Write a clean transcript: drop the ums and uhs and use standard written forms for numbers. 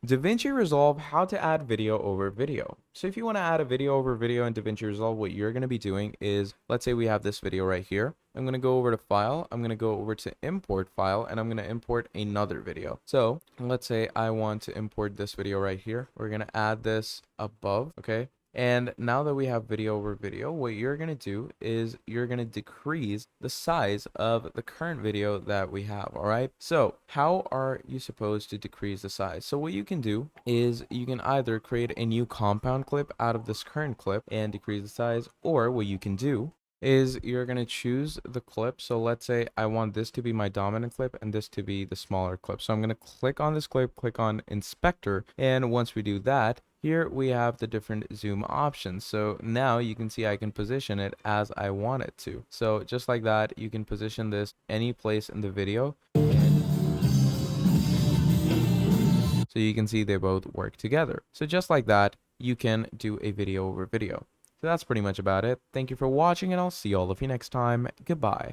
DaVinci Resolve, how to add video over video. So if you want to add a video over video in DaVinci Resolve, what you're going to be doing is, let's say we have this video right here. I'm going to go over to file, I'm going to go over to import file, and I'm going to import another video. So let's say I want to import this video right here. We're going to add this above, okay? And now that we have video over video, what you're going to do is you're going to decrease the size of the current video that we have. All right. So how are you supposed to decrease the size? So what you can do is you can either create a new compound clip out of this current clip and decrease the size, or what you can do is you're going to choose the clip. So let's say I want this to be my dominant clip and this to be the smaller clip. So I'm going to click on this clip, click on inspector. And once we do that, here we have the different zoom options. So now you can see I can position it as I want it to. So just like that, you can position this any place in the video. So you can see they both work together. So just like that, you can do a video over video. So that's pretty much about it. Thank you for watching, and I'll see all of you next time. Goodbye.